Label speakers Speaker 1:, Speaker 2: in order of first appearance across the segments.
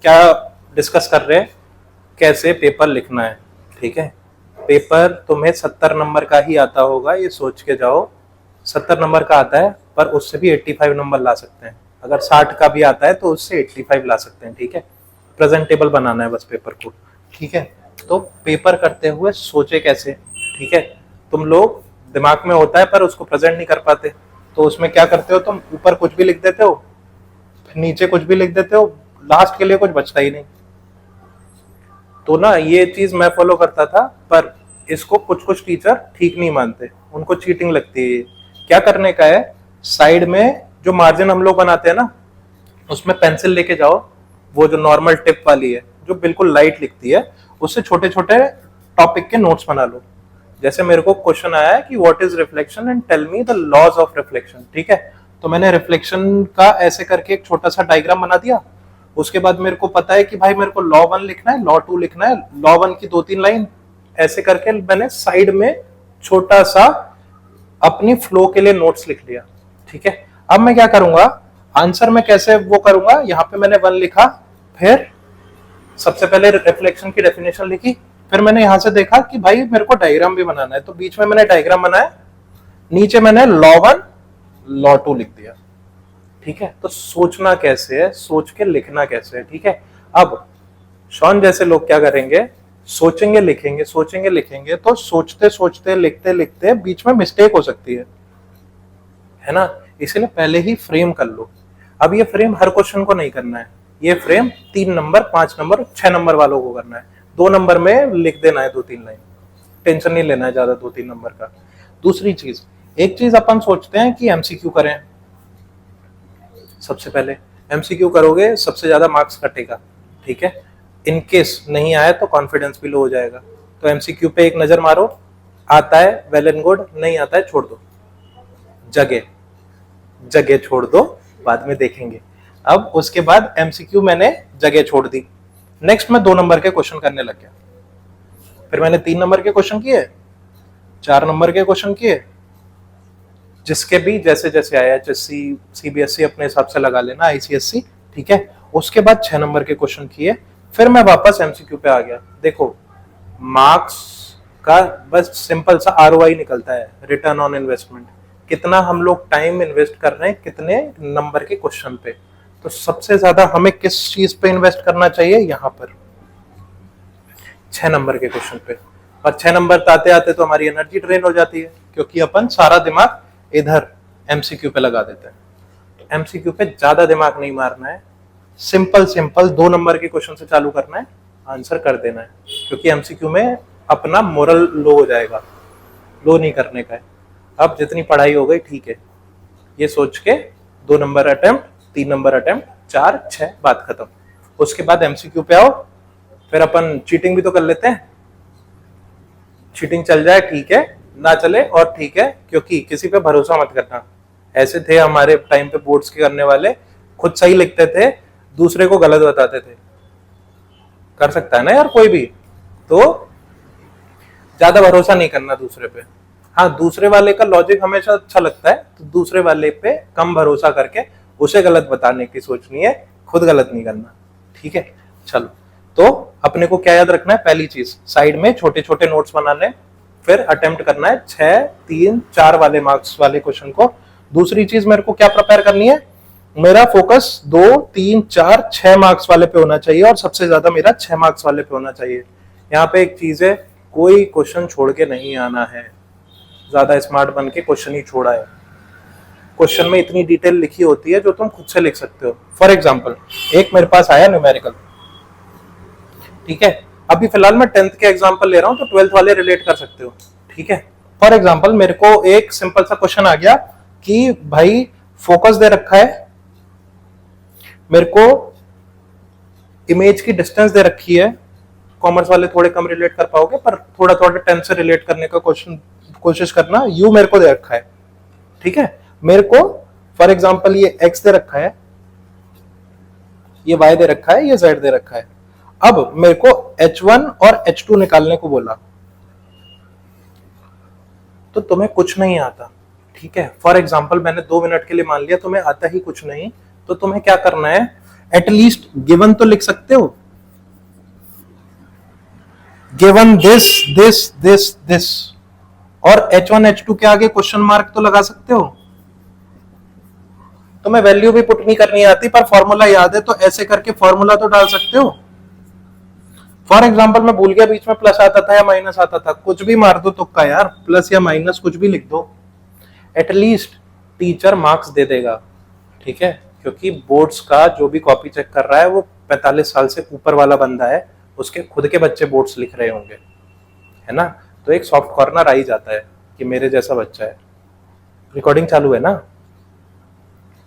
Speaker 1: क्या डिस्कस कर रहे हैं, कैसे पेपर लिखना है। ठीक है, पेपर तुम्हें 70 नंबर का ही आता होगा, ये सोच के जाओ। 70 नंबर का आता है, पर उससे भी 85 नंबर ला सकते हैं। अगर 60 का भी आता है तो उससे 85 ला सकते हैं। ठीक है, प्रेजेंटेबल बनाना है बस पेपर को। ठीक है, तो पेपर करते हुए सोचे कैसे। ठीक है, तुम लोग दिमाग में होता है पर उसको प्रेजेंट नहीं कर पाते, तो उसमें क्या करते हो तुम, ऊपर कुछ भी लिख देते हो, फिर नीचे कुछ भी लिख देते हो, लास्ट के लिए कुछ बचता ही नहीं। तो ना ये चीज मैं फॉलो करता था, पर इसको कुछ कुछ टीचर ठीक नहीं मानते, उनको चीटिंग लगती है। क्या करने का है, साइड में जो मार्जिन हम लोग बनाते हैं ना, उसमें पेंसिल लेके जाओ, वो जो नॉर्मल टिप वाली है, जो बिल्कुल लाइट लिखती है, उससे छोटे छोटे टॉपिक के नोट्स बना लो। जैसे मेरे को क्वेश्चन आया है कि what is reflection and tell me the laws of reflection. ठीक है, तो मैंने रिफ्लेक्शन का ऐसे करके एक छोटा सा डायग्राम बना दिया। उसके बाद मेरे को पता है कि भाई मेरे को लॉ 1 लिखना है, लॉ 2 लिखना है, लॉ 1 की 2-3 लाइन ऐसे करके मैंने साइड में छोटा सा अपनी फ्लो के लिए नोट्स लिख लिया। ठीक है, अब मैं क्या करूंगा, आंसर में कैसे वो करूंगा, यहाँ पे मैंने 1 लिखा, फिर सबसे पहले रिफ्लेक्शन की डेफिनेशन लिखी, फिर मैंने यहां से देखा कि भाई मेरे को डायग्राम भी बनाना है, तो बीच में मैंने डायग्राम बनाया, नीचे मैंने लॉ 1 लॉ 2 लिख दिया। ठीक है, तो सोचना कैसे है, सोच के लिखना कैसे है। ठीक है, अब शॉन जैसे लोग क्या करेंगे, सोचेंगे लिखेंगे, सोचेंगे लिखेंगे, तो सोचते सोचते लिखते लिखते बीच में मिस्टेक हो सकती है ना, इसलिए पहले ही फ्रेम कर लो। अब ये फ्रेम हर क्वेश्चन को नहीं करना है, ये फ्रेम 3 नंबर 5 नंबर 6 नंबर वालों को करना है। 2 नंबर में लिख देना है 2-3 लाइन, टेंशन नहीं लेना है ज्यादा 2-3 नंबर का। दूसरी चीज, एक चीज अपन सोचते हैं कि एमसीक्यू करें, सबसे पहले एमसीक्यू करोगे सबसे ज्यादा मार्क्स कटेगा। ठीक है, इनकेस नहीं आया तो कॉन्फिडेंस भी लो हो जाएगा, तो एमसीक्यू पे एक नजर मारो, आता है वेल एंड गुड, नहीं आता है छोड़ दो, जगह जगह छोड़ दो, बाद में देखेंगे। अब उसके बाद एमसीक्यू मैंने जगह छोड़ दी, नेक्स्ट मैं 2 नंबर के क्वेश्चन करने लग गया, फिर मैंने 3 नंबर के क्वेश्चन किए, 4 नंबर के क्वेश्चन किए, जिसके भी जैसे जैसे आया, एचएससी सीबीएसई अपने हिसाब से लगा लेना, आईसीएससी। ठीक है, उसके बाद 6 नंबर के क्वेश्चन किए, फिर मैं वापस एमसीक्यू पे आ गया। देखो मार्क्स का बस सिंपल सा आरओआई निकलता है, रिटर्न ऑन इन्वेस्टमेंट, कितना हम लोग टाइम इन्वेस्ट कर रहे हैं कितने नंबर के क्वेश्चन पे। तो सबसे ज्यादा हमें किस चीज पे इन्वेस्ट करना चाहिए, यहाँ पर 6 नंबर के क्वेश्चन पे। और 6 नंबर आते आते तो हमारी एनर्जी ड्रेन हो जाती है, क्योंकि अपन सारा दिमाग इधर एमसीक्यू पे लगा देते हैं। तो एमसीक्यू पे ज्यादा दिमाग नहीं मारना है, सिंपल सिंपल 2 नंबर के क्वेश्चन से चालू करना है, आंसर कर देना है, क्योंकि एमसीक्यू में अपना मोरल लो हो जाएगा, लो नहीं करने का है। अब जितनी पढ़ाई हो गई ठीक है, ये सोच के 2 नंबर अटेम्प्ट, 3 नंबर अटेम्प्ट, 4 6 बात खत्म। उसके बाद एमसीक्यू पे आओ, फिर अपन चीटिंग भी तो कर लेते हैं, चीटिंग चल जाए ठीक है, ना चले और ठीक है, क्योंकि किसी पे भरोसा मत करना। ऐसे थे हमारे टाइम पे बोर्ड्स के करने वाले, खुद सही लिखते थे, दूसरे को गलत बताते थे। कर सकता है ना यार कोई भी, तो ज्यादा भरोसा नहीं करना दूसरे पे। हाँ, दूसरे वाले का लॉजिक हमेशा अच्छा लगता है, तो दूसरे वाले पे कम भरोसा करके उसे गलत बताने की सोचनी है, खुद गलत नहीं करना। ठीक है, चलो, तो अपने को क्या याद रखना है, पहली चीज साइड में छोटे छोटे नोट्स बनाने, फिर अटेम्प्ट करना है 6 3 4 वाले मार्क्स वाले क्वेश्चन को। दूसरी चीज मेरे को क्या प्रिपेयर करनी है, मेरा फोकस 2 3 4 6 मार्क्स वाले पे होना चाहिए, और सबसे ज्यादा मेरा 6 मार्क्स वाले पे होना चाहिए। यहाँ पे एक चीज है, कोई क्वेश्चन छोड़ के नहीं आना है, ज्यादा स्मार्ट बन के क्वेश्चन ही छोड़ा है। क्वेश्चन में इतनी डिटेल लिखी होती है जो तुम खुद से लिख सकते हो। फॉर एग्जाम्पल एक मेरे पास आया न्यूमेरिकल, ठीक है, अभी फिलहाल मैं 10th के एग्जाम्पल ले रहा हूं, तो 12th वाले रिलेट कर सकते हो। ठीक है, फॉर एग्जाम्पल मेरे को एक सिंपल सा क्वेश्चन आ गया कि भाई फोकस दे रखा है, मेरे को इमेज की डिस्टेंस दे रखी है, कॉमर्स वाले थोड़े कम रिलेट कर पाओगे, पर थोड़ा थोड़ा 10 से रिलेट करने का क्वेश्चन कोशिश करना। यू मेरे को दे रखा है, ठीक है, मेरे को फॉर एग्जाम्पल ये x दे रखा है, ये y दे रखा है, ये z दे रखा है। अब मेरे को h1 और h2 निकालने को बोला, तो तुम्हें कुछ नहीं आता, ठीक है। फॉर एग्जाम्पल मैंने 2 मिनट के लिए मान लिया तुम्हें आता ही कुछ नहीं, तो तुम्हें क्या करना है, एटलीस्ट गिवन तो लिख सकते हो, given this this this this, और H1 H2 के आगे क्वेश्चन मार्क तो लगा सकते हो। तुम्हें वैल्यू भी पुट नहीं करनी आती पर फॉर्मूला याद है तो ऐसे करके फॉर्मूला तो डाल सकते हो। फॉर एग्जाम्पल मैं भूल गया बीच में प्लस आता था या माइनस आता था, कुछ भी मार दो तुक्का यार, प्लस या माइनस कुछ भी लिख दो, एटलीस्ट टीचर मार्क्स दे देगा। ठीक है, क्योंकि बोर्ड्स का जो भी कॉपी चेक कर रहा है वो 45 साल से ऊपर वाला बंदा है, उसके खुद के बच्चे बोर्ड्स लिख रहे होंगे, है ना, तो एक सॉफ्ट कॉर्नर आ ही जाता है कि मेरे जैसा बच्चा है। रिकॉर्डिंग चालू है ना,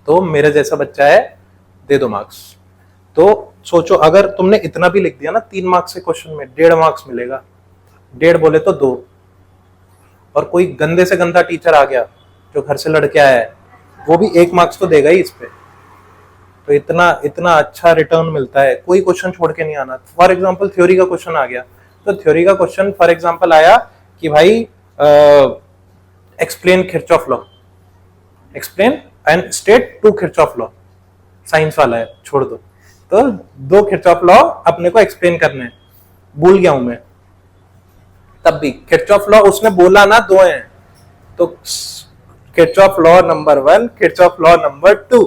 Speaker 1: तो मेरे जैसा बच्चा है, दे दो मार्क्स। तो सोचो अगर तुमने इतना भी लिख दिया ना 3 मार्क्स के क्वेश्चन में, 1.5 मार्क्स मिलेगा, 1.5 बोले तो 2। और कोई गंदे से गंदा टीचर आ गया जो घर से लड़के आया है, वो भी 1 मार्क्स तो देगा ही इस पे। तो इतना इतना अच्छा रिटर्न मिलता है, कोई क्वेश्चन छोड़ के नहीं आना। फॉर एग्जाम्पल थ्योरी का क्वेश्चन आ गया, तो थ्योरी का क्वेश्चन फॉर एग्जाम्पल आया कि भाई explain Kirchhoff law, explain and state 2 Kirchhoff law, science वाला है छोड़ दो, तो 2 किरचॉफ लॉ अपने को एक्सप्लेन करने हैं, भूल गया हूं मैं, तब भी किरचॉफ लॉ उसने बोला ना 2 हैं, तो Kirchhoff law number 1, Kirchhoff law number 2।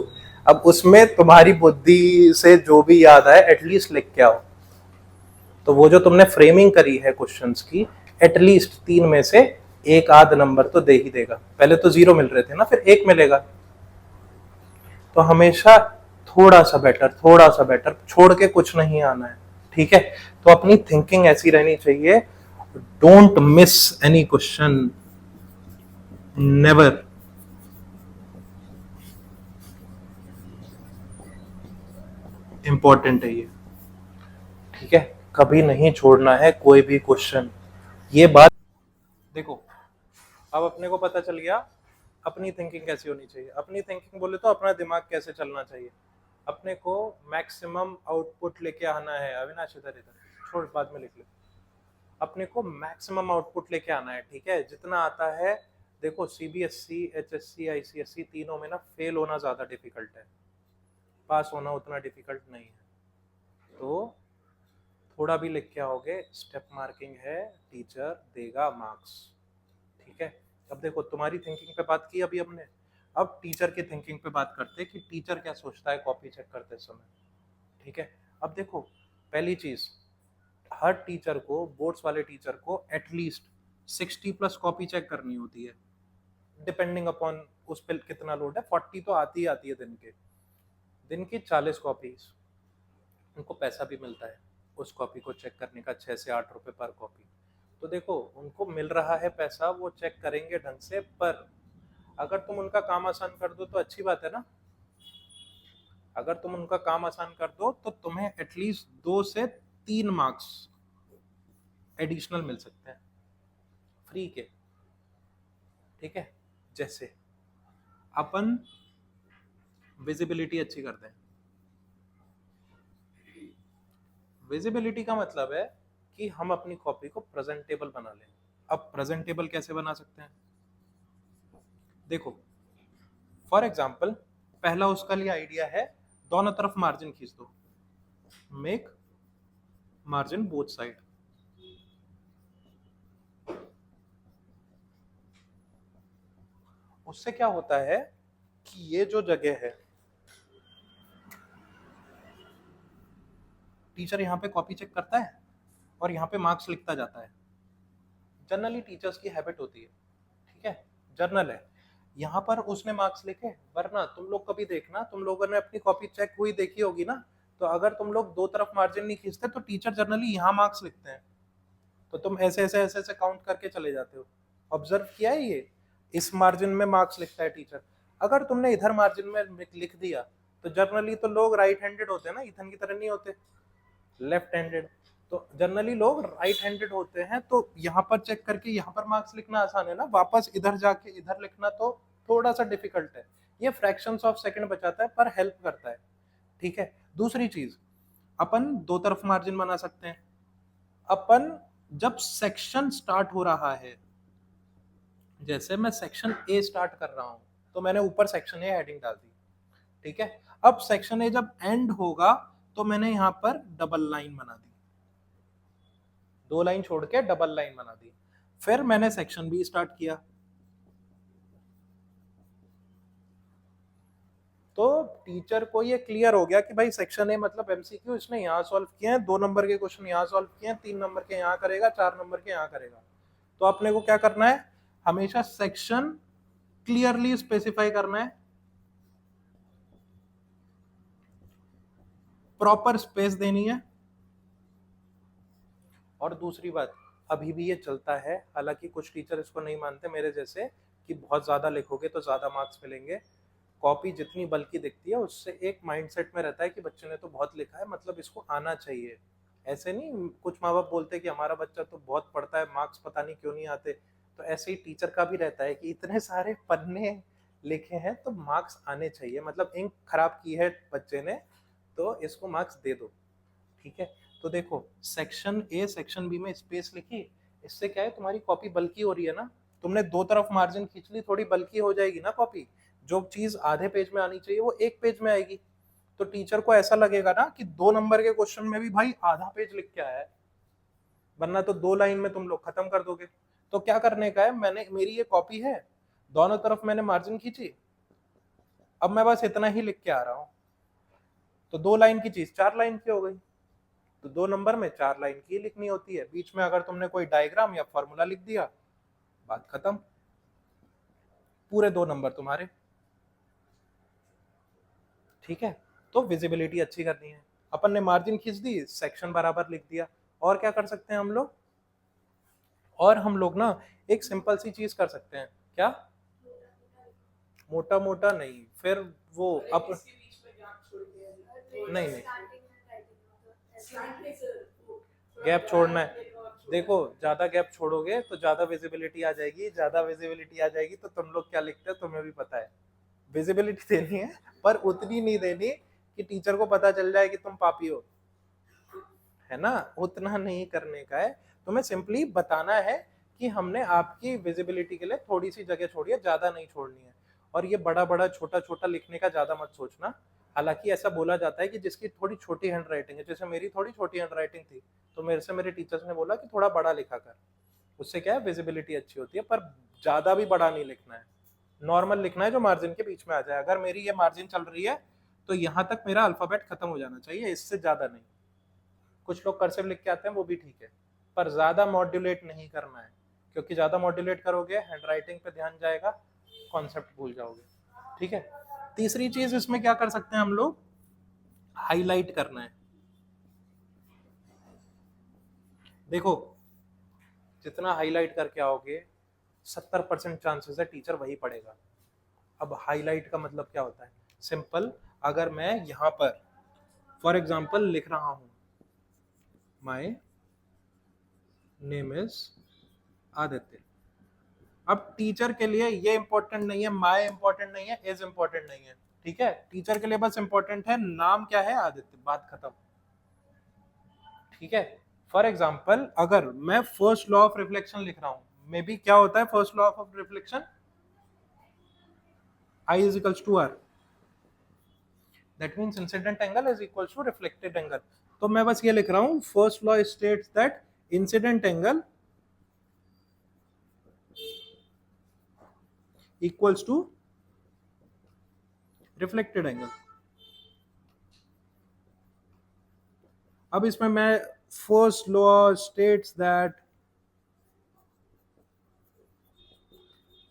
Speaker 1: अब उसमें तुम्हारी बुद्धि से जो भी याद आए एटलीस्ट लिख के आओ। तो वो जो तुमने फ्रेमिंग करी है क्वेश्चंस की, एटलीस्ट 3 में से एक आध नंबर तो दे ही देगा। पहले तो 0 मिल रहे थे ना, फिर 1 मिलेगा। तो हमेशा थोड़ा सा बेटर छोड़ के कुछ नहीं आना है। ठीक है, तो अपनी थिंकिंग ऐसी रहनी चाहिए, don't miss any question, never. Important है ये, ठीक है, कभी नहीं छोड़ना है कोई भी क्वेश्चन। ये बात देखो, अब अपने को पता चल गया अपनी थिंकिंग कैसी होनी चाहिए। अपनी थिंकिंग बोले तो अपना दिमाग कैसे चलना चाहिए। अपने को मैक्सिमम आउटपुट लेके आना है। अविनाश इधर इधर छोड़, बाद में लिख ले। अपने को मैक्सिमम आउटपुट लेके आना है, ठीक है, जितना आता है। देखो सीबीएसई, एचएससी, आईसीएसई तीनों में ना फेल होना ज्यादा डिफिकल्ट है, पास होना उतना डिफिकल्ट नहीं है। तो थोड़ा भी लिख के आओगे, स्टेप मार्किंग है, टीचर देगा मार्क्स। ठीक है, अब देखो तुम्हारी थिंकिंग पे बात की अभी हमने, अब टीचर की थिंकिंग पे बात करते कि टीचर क्या सोचता है कॉपी चेक करते समय। ठीक है, अब देखो पहली चीज, हर टीचर को, बोर्ड्स वाले टीचर को एटलीस्ट 60+ कॉपी चेक करनी होती है, डिपेंडिंग अपॉन उस पर कितना लोड है। 40 तो आती ही आती है दिन की 40 कॉपीज। उनको पैसा भी मिलता है उस कॉपी को चेक करने का, 6 से 8 रुपए पर कॉपी। तो देखो उनको मिल रहा है पैसा, वो चेक करेंगे ढंग से, पर अगर तुम उनका काम आसान कर दो तो अच्छी बात है ना। अगर तुम उनका काम आसान कर दो तो तुम्हें एटलीस्ट 2 से 3 मार्क्स एडिशनल मिल सकते हैं फ्री के। ठीक है, जैसे अपन विजिबिलिटी अच्छी करते हैं। विजिबिलिटी का मतलब है कि हम अपनी कॉपी को प्रेजेंटेबल बना लें। अब प्रेजेंटेबल कैसे बना सकते हैं, देखो फॉर एग्जाम्पल पहला उसका लिए आइडिया है, दोनों तरफ मार्जिन खींच दो, मेक मार्जिन बोथ साइड। उससे क्या होता है कि ये जो जगह है, टीचर यहाँ पे कॉपी चेक करता है और यहाँ पे मार्क्स लिखता जाता है। जनरली टीचर्स की हैबिट होती है, ठीक है, जर्नल है, यहाँ पर उसने मार्क्स लिखे। वरना तुम लोग कभी देखना, तुम लोगों ने अपनी कॉपी चेक हुई देखी होगी ना, तो अगर तुम लोग दो तरफ मार्जिन नहीं खींचते तो टीचर जनरली यहाँ मार्क्स लिखते हैं, तो तुम ऐसे ऐसे ऐसे ऐसे काउंट करके चले जाते हो। ऑब्जर्व किया है ये, इस मार्जिन में मार्क्स लिखता है टीचर। अगर तुमने इधर मार्जिन में लिख दिया तो जनरली तो लोग राइट हैंडेड होते हैं ना, इथन की तरह नहीं होते लेफ्ट हैंडेड, तो जनरली लोग राइट हैंडेड होते हैं। तो यहाँ पर चेक करके यहाँ पर मार्क्स लिखना आसान है ना, वापस इधर जाके इधर लिखना तो थोड़ा सा डिफिकल्ट है। ये फ्रैक्शंस ऑफ सेकंड बचाता है पर हेल्प करता है। ठीक है, दूसरी चीज, अपन दो तरफ मार्जिन बना सकते हैं। अपन जब सेक्शन स्टार्ट हो रहा है, जैसे मैं सेक्शन ए स्टार्ट कर रहा हूं, तो मैंने ऊपर सेक्शन ए हेडिंग डाल दी। ठीक है। अब सेक्शन ए जब एंड होगा तो मैंने यहां पर डबल लाइन बना दी, 2 लाइन छोड़ के डबल लाइन बना दी। फिर मैंने सेक्शन बी स्टार्ट किया, तो टीचर को ये क्लियर हो गया कि भाई सेक्शन ए मतलब एमसीक्यू इसने यहाँ सॉल्व किए हैं, 2 नंबर के क्वेश्चन यहाँ सॉल्व किए हैं, 3 नंबर के यहाँ करेगा, 4 नंबर के यहाँ करेगा। तो अपने को क्या करना है, हमेशा सेक्शन क्लियरली स्पेसिफाई करना है, प्रॉपर स्पेस देनी है। और दूसरी बात, अभी भी ये चलता है, हालांकि कुछ टीचर इसको नहीं मानते मेरे जैसे, कि बहुत ज्यादा लिखोगे तो ज्यादा मार्क्स मिलेंगे। कॉपी जितनी बल्कि दिखती है उससे एक माइंडसेट में रहता है कि बच्चे ने तो बहुत लिखा है मतलब इसको आना चाहिए। ऐसे नहीं, कुछ माँ बाप बोलते हैं कि हमारा बच्चा तो बहुत पढ़ता है, मार्क्स पता नहीं क्यों नहीं आते। तो ऐसे ही टीचर का भी रहता है कि इतने सारे पन्ने लिखे हैं तो मार्क्स आने चाहिए, मतलब इंक खराब की है बच्चे ने तो इसको मार्क्स दे दो। ठीक है, तो देखो सेक्शन ए सेक्शन बी में स्पेस लिखी, इससे क्या है तुम्हारी कॉपी बल्कि हो रही है ना, तुमने 2 तरफ मार्जिन खींच ली, थोड़ी बल्कि हो जाएगी ना कॉपी। जो चीज आधे पेज में आनी चाहिए वो 1 पेज में आएगी। तो टीचर को ऐसा लगेगा ना कि 2 नंबर के क्वेश्चन में भी भाई आधा पेज लिख के आया है, वरना तो 2 लाइन में तुम लोग खत्म कर दोगे। तो क्या करने का है, मैंने मेरी ये कॉपी है, दोनों तरफ मैंने मार्जिन खींची, अब मैं बस इतना ही लिख के आ रहा हूं। तो 2 लाइन की चीज 4 लाइन की हो गई। तो 2 नंबर में 4 लाइन की लिखनी होती है, बीच में अगर तुमने कोई डायग्राम या फॉर्मूला लिख दिया, बात खत्म, पूरे 2 नंबर तुम्हारे। ठीक है, तो विजिबिलिटी अच्छी करनी है, अपन ने मार्जिन खींच दी, सेक्शन बराबर लिख दिया। और क्या कर सकते हैं हम लोग, और हम लोग ना एक सिंपल सी चीज कर सकते हैं, क्या, मोटा मोटा नहीं, फिर वो अप नहीं नहीं, गैप छोड़ना है। देखो ज्यादा गैप छोड़ोगे तो ज्यादा विजिबिलिटी आ जाएगी, ज्यादा विजिबिलिटी आ जाएगी तो तुम लोग क्या लिखते हो तुम्हें भी पता है। विजिबिलिटी देनी है पर उतनी नहीं देनी कि टीचर को पता चल जाए कि तुम पापी हो, है ना, उतना नहीं करने का है। तुम्हें सिंपली बताना है कि हमने आपकी विजिबिलिटी के लिए थोड़ी सी जगह छोड़ी है, ज्यादा नहीं छोड़नी है। और ये बड़ा बड़ा छोटा छोटा लिखने का ज्यादा मत सोचना। हालांकि ऐसा बोला जाता है कि जिसकी थोड़ी छोटी हैंड राइटिंग है, जैसे मेरी थोड़ी छोटी हैंड राइटिंग थी, तो मेरे से मेरे टीचर्स ने बोला कि थोड़ा बड़ा लिखा कर, उससे क्या है विजिबिलिटी अच्छी होती है, पर ज्यादा भी बड़ा नहीं लिखना है, नॉर्मल लिखना है जो मार्जिन के बीच में आ जाए। अगर मेरी ये मार्जिन चल रही है तो यहाँ तक मेरा अल्फाबेट खत्म हो जाना चाहिए, इससे ज्यादा नहीं। कुछ लोग कर्सिव लिख के आते हैं वो भी ठीक है, पर ज्यादा मॉड्यूलेट नहीं करना है, क्योंकि ज्यादा मॉड्यूलेट करोगे हैंड राइटिंग पे ध्यान जाएगा, कॉन्सेप्ट भूल जाओगे। ठीक है, तीसरी चीज इसमें क्या कर सकते हैं हम लोग, हाईलाइट करना है। देखो जितना हाईलाइट करके आओगे 70% चांसेस है टीचर वही पढ़ेगा। अब हाईलाइट का मतलब क्या होता है, सिंपल, अगर मैं यहाँ पर फॉर एग्जाम्पल लिख रहा हूं माई नेम इज आदित्य, अब टीचर के लिए ये इंपॉर्टेंट नहीं है, माई इंपॉर्टेंट नहीं है, इज इंपॉर्टेंट नहीं है। ठीक है, टीचर के लिए बस इंपॉर्टेंट है नाम क्या है, आदित्य, बात खत्म। ठीक है, फॉर एग्जाम्पल अगर मैं फर्स्ट लॉ ऑफ रिफ्लेक्शन लिख रहा हूं, मे बी क्या होता है first law of reflection, I is equals to R, that means incident angle is equals to reflected angle। तो मैं बस ये लिख रहा हूं, first law states that incident angle equals to reflected angle. अब इसमें मैं फर्स्ट लॉ स्टेट्स दैट,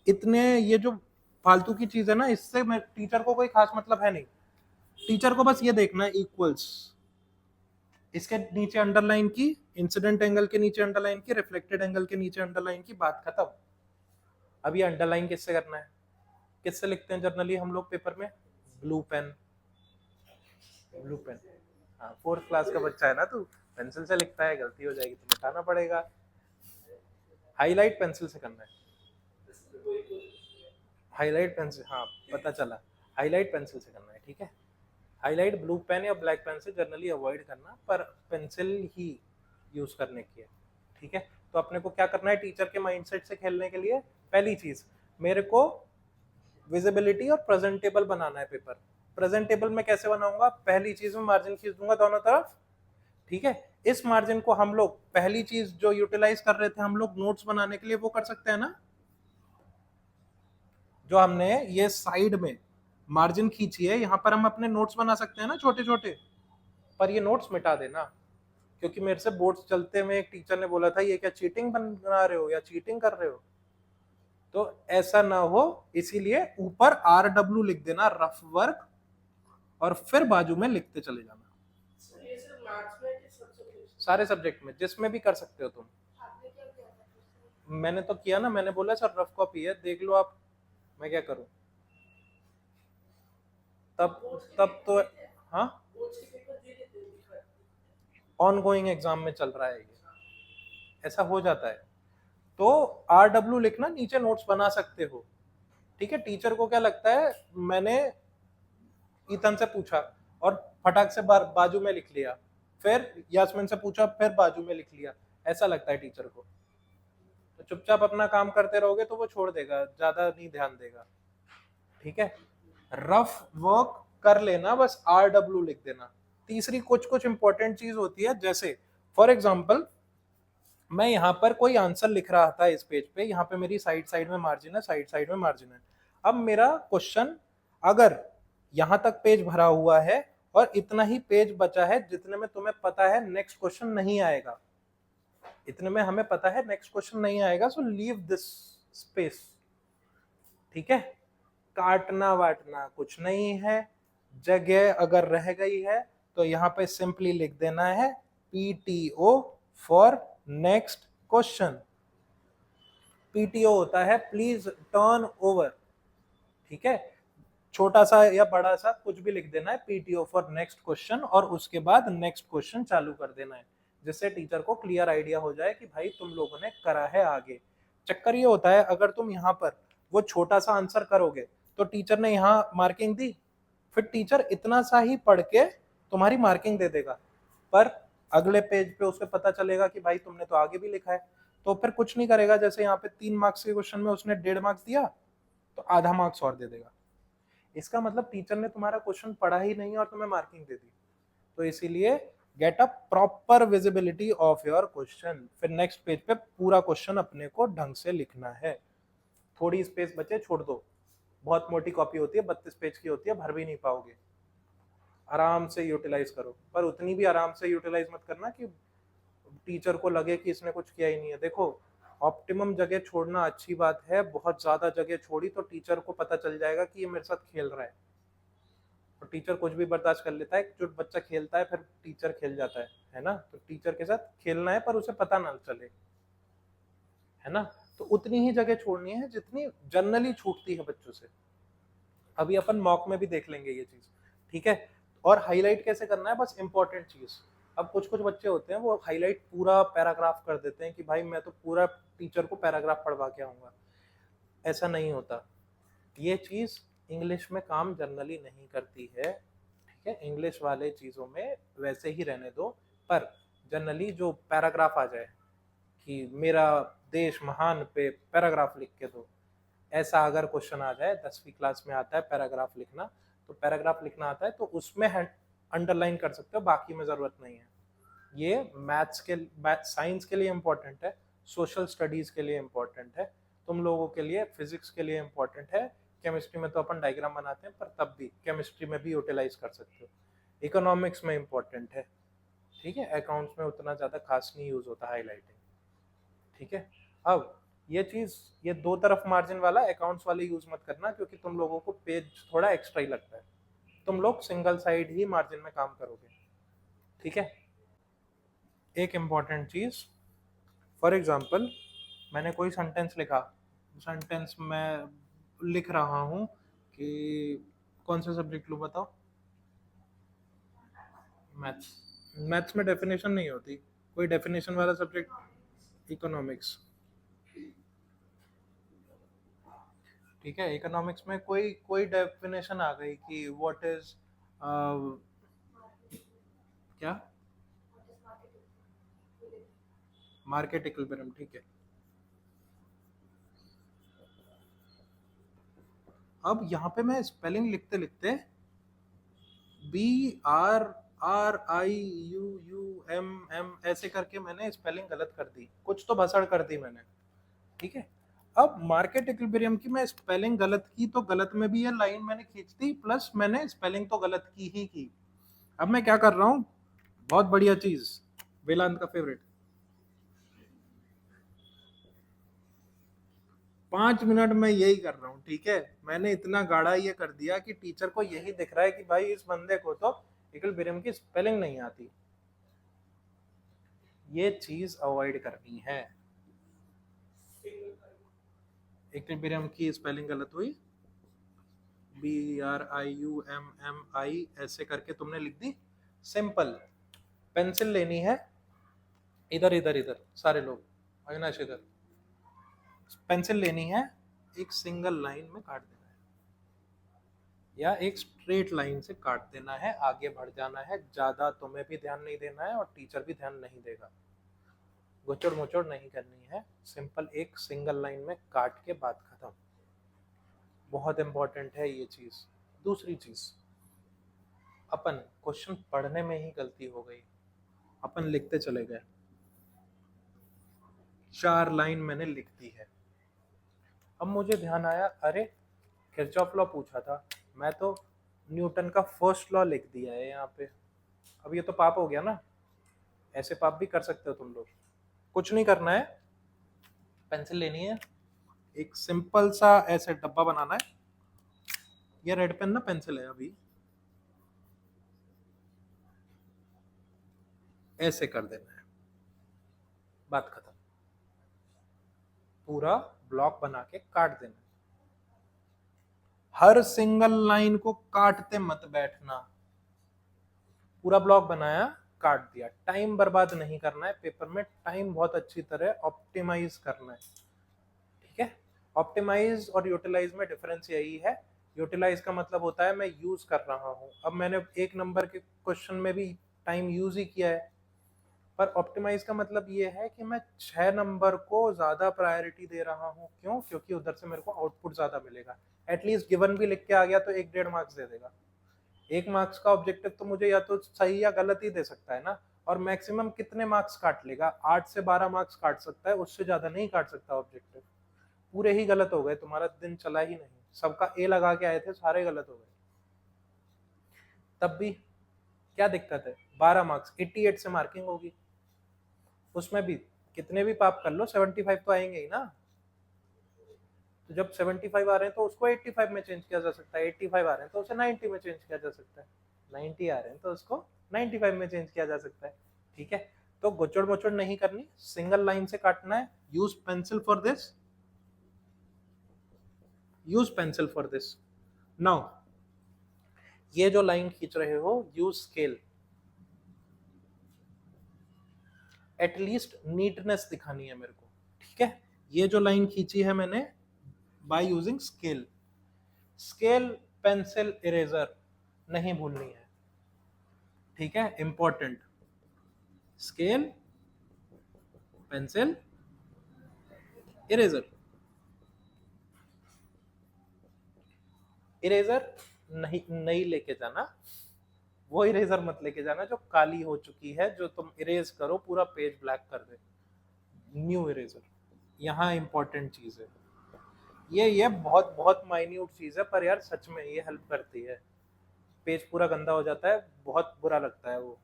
Speaker 1: इतने ये जो फालतू की चीज है ना, इससे मैं टीचर को कोई खास मतलब है नहीं। टीचर को बस ये देखना है इक्वल्स, इसके नीचे अंडरलाइन की, इंसिडेंट एंगल के नीचे अंडरलाइन की, रिफ्लेक्टेड एंगल के नीचे अंडरलाइन की, बात खत्म। अब ये अंडरलाइन किससे करना है, किससे लिखते हैं जनरली हम लोग पेपर में, ब्लू पेन, ब्लू पेन। हाँ, 4th क्लास का बच्चा है ना तू, पेंसिल से लिखता है, गलती हो जाएगी तो मिटाना पड़ेगा। हाईलाइट पेंसिल से करना है, हाईलाइट पेंसिल, हाँ पता चला, हाईलाइट पेंसिल से करना है। ठीक है, हाईलाइट ब्लू पेन या ब्लैक पेन से जनरली अवॉइड करना, पर पेंसिल ही यूज करने की है। ठीक है, तो अपने को क्या करना है, टीचर के माइंडसेट से खेलने के लिए पहली चीज, मेरे को विजिबिलिटी और प्रेजेंटेबल बनाना है पेपर। प्रेजेंट टेबल में कैसे बनाऊंगा, पहली चीज में मार्जिन खींच दूंगा दोनों तरफ, ठीक है। इस मार्जिन को हम लोग पहली चीज जो यूटिलाइज कर रहे थे हम लोग नोट्स बनाने के लिए, वो कर सकते हैं ना, जो हमने ये साइड में मार्जिन खींची है, यहां पर हम अपने नोट्स बना सकते हैं ना छोटे छोटे। पर ये नोट्स मिटा देना, क्योंकि मेरे से बोर्ड्स चलते हुए एक टीचर ने बोला था ये क्या चीटिंग बना रहे हो या चीटिंग कर रहे हो, तो ऐसा ना हो, इसीलिए ऊपर RW लिख देना, रफ वर्क, और फिर बाजू में लिखते चले जाना। सारे सब्जेक्ट में जिसमें भी कर सकते हो तुम। मैंने तो किया ना, मैंने बोला सर रफ कॉपी है देख लो आप, मैं क्या करूं। तब तो हाँ, ऑन गोइंग एग्जाम में चल रहा है ये, ऐसा हो जाता है। तो RW लिखना, नीचे नोट्स बना सकते हो, ठीक है। टीचर को क्या लगता है, मैंने ईथन से पूछा और फटाक से बाजू में लिख लिया, फिर यास्मिन से पूछा फिर बाजू में लिख लिया, ऐसा लगता है टीचर को। तो चुपचाप अपना काम करते रहोगे तो वो छोड़ देगा, ज्यादा नहीं ध्यान देगा, ठीक है। रफ वर्क कर लेना, बस RW लिख देना। तीसरी कुछ कुछ इंपॉर्टेंट चीज होती है, जैसे फॉर एग्जाम्पल मैं यहाँ पर कोई आंसर लिख रहा था इस पेज पे, यहाँ पे मेरी साइड साइड में मार्जिन है, साइड साइड में मार्जिन है। अब मेरा क्वेश्चन अगर यहाँ तक पेज भरा हुआ है और इतना ही पेज बचा है जितने में तुम्हें पता है नेक्स्ट क्वेश्चन नहीं आएगा, इतने में हमें पता है नेक्स्ट क्वेश्चन नहीं आएगा, सो लीव दिस स्पेस, ठीक है। काटना वाटना कुछ नहीं है, जगह अगर रह गई है तो यहाँ पे सिंपली लिख देना है PTO for next question. PTO होता है प्लीज टर्न ओवर, ठीक है। छोटा सा या बड़ा सा कुछ भी लिख देना है, PTO फॉर नेक्स्ट क्वेश्चन, और उसके बाद नेक्स्ट क्वेश्चन चालू कर देना है, जिससे टीचर को क्लियर आइडिया हो जाए कि भाई तुम लोगों ने करा है आगे। चक्कर ये होता है, अगर तुम यहाँ पर वो छोटा सा आंसर करोगे तो टीचर ने यहाँ मार्किंग दी, फिर टीचर इतना सा ही पढ़ के तुम्हारी मार्किंग दे देगा, पर अगले पेज पे उसे पता चलेगा कि भाई तुमने तो आगे भी लिखा है, तो फिर कुछ नहीं करेगा। जैसे यहाँ पे 3 मार्क्स के क्वेश्चन में उसने 1.5 मार्क्स दिया, तो आधा मार्क्स और दे देगा। इसका मतलब टीचर ने तुम्हारा क्वेश्चन पढ़ा ही नहीं और तुम्हें मार्किंग दे दी। तो इसीलिए get a proper visibility of your question, फिर नेक्स्ट पेज पे पूरा क्वेश्चन अपने को ढंग से लिखना है। थोड़ी स्पेस बचे छोड़ दो, बहुत मोटी कॉपी होती है, 32 पेज की होती है, भर भी नहीं पाओगे। आराम से यूटिलाइज करो, पर उतनी भी आराम से यूटिलाइज मत करना कि टीचर को लगे कि इसने कुछ किया ही नहीं है। देखो, ऑप्टिमम जगह छोड़ना अच्छी बात है, बहुत ज्यादा जगह छोड़ी तो टीचर को पता चल जाएगा कि ये मेरे साथ खेल रहा है, और टीचर कुछ भी बर्दाश्त कर लेता है। जो बच्चा खेलता है फिर टीचर खेल जाता है ना। तो टीचर के साथ खेलना है पर उसे पता ना चले, है ना। तो उतनी ही जगह छोड़नी है जितनी जनरली छूटती है बच्चों से। अभी अपन मॉक में भी देख लेंगे ये चीज, ठीक है। और हाईलाइट कैसे करना है, बस इंपॉर्टेंट चीज। अब कुछ कुछ बच्चे होते हैं वो हाईलाइट पूरा पैराग्राफ कर देते हैं कि भाई मैं तो पूरा टीचर को पैराग्राफ पढ़वा के आऊंगा, ऐसा नहीं होता। ये चीज इंग्लिश में काम जनरली नहीं करती है, ठीक है। इंग्लिश वाले चीजों में वैसे ही रहने दो, पर जनरली जो पैराग्राफ आ जाए कि मेरा देश महान पे पैराग्राफ लिख के दो, ऐसा अगर क्वेश्चन आ जाए, 10वीं क्लास में आता है पैराग्राफ लिखना, तो पैराग्राफ लिखना आता है तो उसमें अंडरलाइन कर सकते हो, बाकी में जरूरत नहीं है। ये साइंस के लिए इंपॉर्टेंट है, सोशल स्टडीज के लिए इंपॉर्टेंट है, तुम लोगों के लिए फिजिक्स के लिए इंपॉर्टेंट है। केमिस्ट्री में तो अपन डायग्राम बनाते हैं, पर तब भी केमिस्ट्री में भी यूटिलाइज कर सकते हो। इकोनॉमिक्स में इंपॉर्टेंट है, ठीक है। अकाउंट्स में उतना ज्यादा खास नहीं यूज होता हाईलाइटिंग, ठीक है। अब ये चीज, ये दो तरफ मार्जिन वाला अकाउंट्स वाले यूज मत करना, क्योंकि तुम लोगों को पेज थोड़ा एक्स्ट्रा ही लगता है, तुम लोग सिंगल साइड ही मार्जिन में काम करोगे, ठीक है। एक इंपॉर्टेंट चीज, फॉर एग्जाम्पल मैंने कोई सेंटेंस लिखा, सेंटेंस में लिख रहा हूं कि कौन सा सब्जेक्ट लूं बताओ, मैथ्स। मैथ्स में डेफिनेशन नहीं होती, कोई डेफिनेशन वाला सब्जेक्ट, इकोनॉमिक्स, ठीक है। इकोनॉमिक्स में कोई कोई डेफिनेशन आ गई कि व्हाट इज क्या, मार्केट इक्विलिब्रियम, ठीक है। अब यहाँ पे मैं स्पेलिंग लिखते लिखते BRRIUUMM ऐसे करके मैंने स्पेलिंग गलत कर दी, कुछ तो भसड़ कर दी मैंने, ठीक है। अब मार्केट इक्विलिब्रियम की मैं स्पेलिंग गलत की तो गलत में भी ये लाइन मैंने खींच दी, प्लस मैंने स्पेलिंग तो गलत की ही की। अब मैं क्या कर रहा हूँ, बहुत बढ़िया चीज, वेदांत का फेवरेट, 5 मिनट में यही कर रहा हूँ, ठीक है। मैंने इतना गाढ़ा ये कर दिया कि टीचर को यही दिख रहा है कि भाई इस बंदे को तो इक्विलिब्रियम की स्पेलिंग नहीं आती। ये चीज अवॉइड करनी है। इक्विलिब्रियम की स्पेलिंग गलत हुई, BRIUMMI ऐसे करके तुमने लिख दी, सिंपल। पेंसिल लेनी है, इधर इधर इधर सारे लोग, अविनाश इधर, पेंसिल लेनी है, एक सिंगल लाइन में काट देना है या एक स्ट्रेट लाइन से काट देना है, आगे बढ़ जाना है, ज्यादा तुम्हें भी ध्यान नहीं देना है और टीचर भी ध्यान नहीं देगा, गुचड़ मुचड़ नहीं करनी है, सिंपल एक सिंगल लाइन में काट के बात खत्म। बहुत इंपॉर्टेंट है ये चीज। दूसरी चीज, अपन क्वेश्चन पढ़ने में ही गलती हो गई, अपन लिखते चले गए, 4 लाइन मैंने लिख दी है। अब मुझे ध्यान आया, अरे किरचॉफ लॉ पूछा था, मैं तो न्यूटन का फर्स्ट लॉ लिख दिया है यहाँ पे। अब ये तो पाप हो गया ना, ऐसे पाप भी कर सकते हो तुम लोग। कुछ नहीं करना है, पेंसिल लेनी है, एक सिंपल सा ऐसे डब्बा बनाना है, ये रेड पेन ना पेंसिल है, अभी ऐसे कर देना है, बात खत्म। पूरा ब्लॉक बना के काट देना, हर सिंगल लाइन को काटते मत बैठना। पूरा ब्लॉक बनाया, काट दिया, टाइम बर्बाद नहीं करना है पेपर में, टाइम बहुत अच्छी तरह ऑप्टिमाइज करना है, ठीक है। ऑप्टिमाइज और यूटिलाइज में डिफरेंस यही है, यूटिलाइज का मतलब होता है मैं यूज कर रहा हूं, अब मैंने 1 नंबर के क्वेश्चन में भी टाइम यूज ही किया है, पर ऑप्टिमाइज का मतलब ये है कि मैं 6 नंबर को ज्यादा प्रायोरिटी दे रहा हूँ, क्यों, क्योंकि उधर से मेरे को आउटपुट ज्यादा मिलेगा। एटलीस्ट गिवन भी लिख के आ गया तो 1-1.5 मार्क्स दे देगा। 1 मार्क्स का ऑब्जेक्टिव तो मुझे या तो सही या गलत ही दे सकता है ना, और मैक्सिमम कितने मार्क्स काट लेगा, 8 से 12 मार्क्स काट सकता है, उससे ज्यादा नहीं काट सकता ऑब्जेक्टिव। पूरे ही गलत हो गए, तुम्हारा दिन चला ही नहीं, सबका ए लगा के आए थे, सारे गलत हो गए। तब भी क्या दिक्कत है, 12 मार्क्स 88 से मार्किंग होगी, उसमें भी कितने भी पाप कर लो 75 तो आएंगे ही ना। तो जब 75 आ रहे हैं तो उसको 85 में चेंज किया जा सकता है, 85 आ रहे हैं तो उसे 90 में चेंज किया जा सकता है, 90 आ रहे हैं तो उसको 95 में चेंज किया जा सकता है, ठीक है। तो गुचड़ मुचड़ नहीं करनी, सिंगल लाइन से काटना है। Use pencil for this, use pencil for this. Now ये जो लाइन खींच रहे हो, यूज स्केल, एटलीस्ट नीटनेस दिखानी है मेरे को, ठीक है। ये जो लाइन खींची है मैंने by using scale, scale pencil eraser नहीं भूलनी है, ठीक है, important. Scale pencil eraser, eraser नहीं नहीं लेके जाना, वो इरेजर मत लेके जाना जो काली हो चुकी है, जो तुम इरेज करो पूरा पेज ब्लैक कर दे, न्यू इरेजर। यहाँ इंपॉर्टेंट चीज है ये बहुत बहुत माइन्यूट चीज है, पर यार सच में ये हेल्प करती है। पेज पूरा गंदा हो जाता है, बहुत बुरा लगता है वो,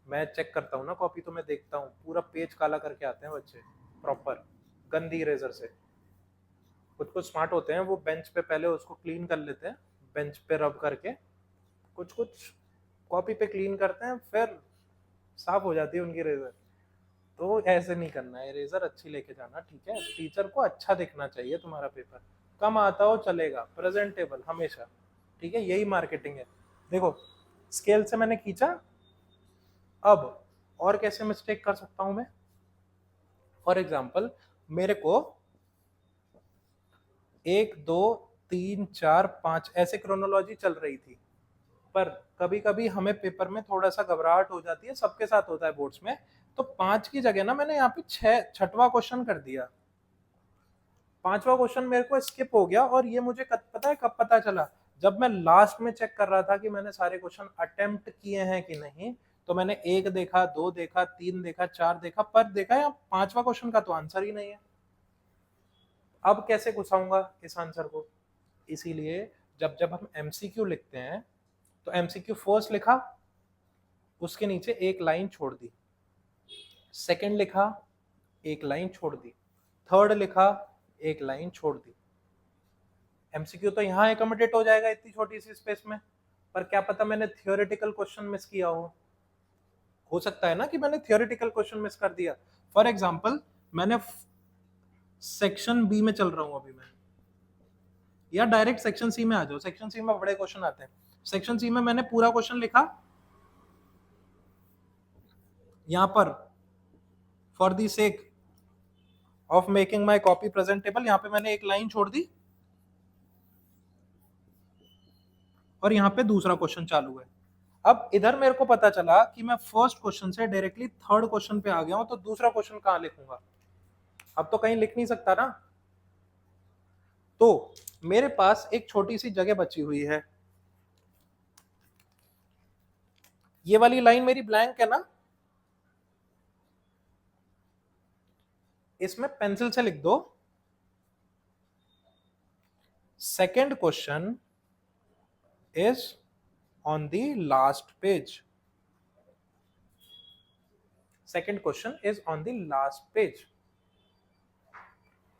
Speaker 1: मैं चेक करता हूँ ना कॉपी तो मैं देखता हूँ पूरा पेज काला करके आते हैं बच्चे, प्रॉपर गंदी इरेजर से। कुछ कुछ स्मार्ट होते हैं, वो बेंच पे पहले उसको क्लीन कर लेते हैं, बेंच पे रब करके, कुछ कुछ कॉपी पे क्लीन करते हैं, फिर साफ हो जाती है उनकी इरेजर। तो ऐसे नहीं करना है, इरेजर अच्छी लेके जाना, ठीक है। टीचर को अच्छा दिखना चाहिए तुम्हारा पेपर, कम आता हो चलेगा, प्रेजेंटेबल हमेशा, ठीक है, यही मार्केटिंग है। देखो स्केल से मैंने खींचा, अब और कैसे मिस्टेक कर सकता हूं मैं, फॉर एग्जाम्पल मेरे को 1 2 3 4 5 ऐसे क्रोनोलॉजी चल रही थी, पर कभी कभी हमें पेपर में थोड़ा सा घबराहट हो जाती है, सबके साथ होता है बोर्ड्स में, तो 5 की जगह ना मैंने यहाँ पे 6वां क्वेश्चन कर दिया, 5वां क्वेश्चन मेरे को स्किप हो गया, और ये मुझे पता है कब पता चला, जब मैं लास्ट में चेक कर रहा था कि मैंने सारे क्वेश्चन अटेम्प्ट किए हैं कि नहीं, तो मैंने 1 देखा, 2 देखा, 3 देखा, 4 देखा, पर देखा या 5वां क्वेश्चन का तो आंसर ही नहीं है। अब कैसे घुसाऊंगा इस आंसर को? इसीलिए जब जब हम एमसीक्यू लिखते हैं तो एमसीक्यू फर्स्ट लिखा, उसके नीचे एक लाइन छोड़ दी, सेकंड लिखा, एक लाइन छोड़ दी, थर्ड लिखा, एक लाइन छोड़ दी। एमसीक्यू तो यहां एकोमोडेट हो जाएगा इतनी छोटी सी स्पेस में, पर क्या पता मैंने थियोरेटिकल क्वेश्चन मिस किया हो सकता है ना कि मैंने थियोरेटिकल क्वेश्चन मिस कर दिया। फॉर एग्जांपल मैंने सेक्शन बी में चल रहा हूं अभी मैं, या डायरेक्ट सेक्शन सी में आ जाओ, सेक्शन सी में बड़े क्वेश्चन आते हैं। सेक्शन सी में मैंने पूरा क्वेश्चन लिखा, यहां पर for the sake of making my copy presentable यहां पे मैंने एक लाइन छोड़ दी, और यहां पे दूसरा क्वेश्चन चालू है। अब इधर मेरे को पता चला कि मैं फर्स्ट क्वेश्चन से डायरेक्टली थर्ड क्वेश्चन पे आ गया हूं, तो दूसरा क्वेश्चन कहां लिखूंगा? अब तो कहीं लिख नहीं सकता ना। तो मेरे पास एक छोटी सी जगह बची हुई है, ये वाली लाइन मेरी ब्लैंक है ना, इसमें पेंसिल से लिख दो second question is on the last page. Second question is on the last page.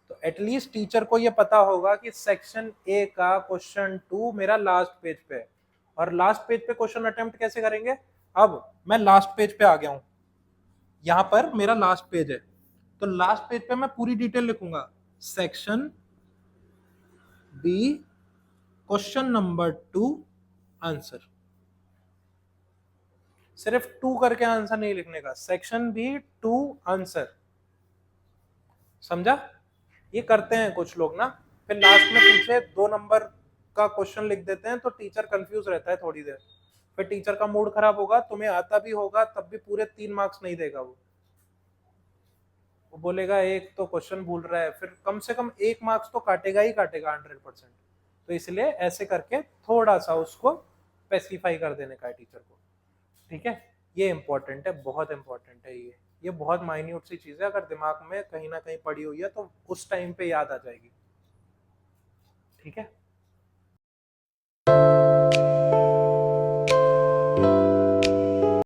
Speaker 1: तो एटलीस्ट टीचर को यह पता होगा कि सेक्शन ए का क्वेश्चन 2 मेरा लास्ट पेज पे है। और लास्ट पेज पे क्वेश्चन अटेम्प्ट कैसे करेंगे? अब मैं लास्ट पेज पे आ गया हूं, यहां पर मेरा लास्ट पेज है, तो लास्ट पेज पे मैं पूरी डिटेल लिखूंगा, section B question number 2 answer. सिर्फ 2 करके आंसर नहीं लिखने का, सेक्शन बी 2 आंसर। समझा? ये करते हैं कुछ लोग ना, फिर लास्ट में पीछे 2 नंबर का क्वेश्चन लिख देते हैं, तो टीचर कंफ्यूज रहता है थोड़ी देर, फिर टीचर का मूड खराब होगा, तुम्हें आता भी होगा तब भी पूरे 3 मार्क्स नहीं देगा वो बोलेगा एक तो क्वेश्चन भूल रहा है, फिर कम से कम 1 मार्क्स तो काटेगा ही काटेगा 100%। तो इसलिए ऐसे करके थोड़ा सा उसको स्पेसिफाई कर देने का है टीचर को। ठीक है, ये इंपॉर्टेंट है, बहुत इंपॉर्टेंट है ये बहुत माइन्यूट सी चीज है, अगर दिमाग में कहीं ना कहीं पड़ी हुई है तो उस टाइम पे याद आ जाएगी। ठीक है।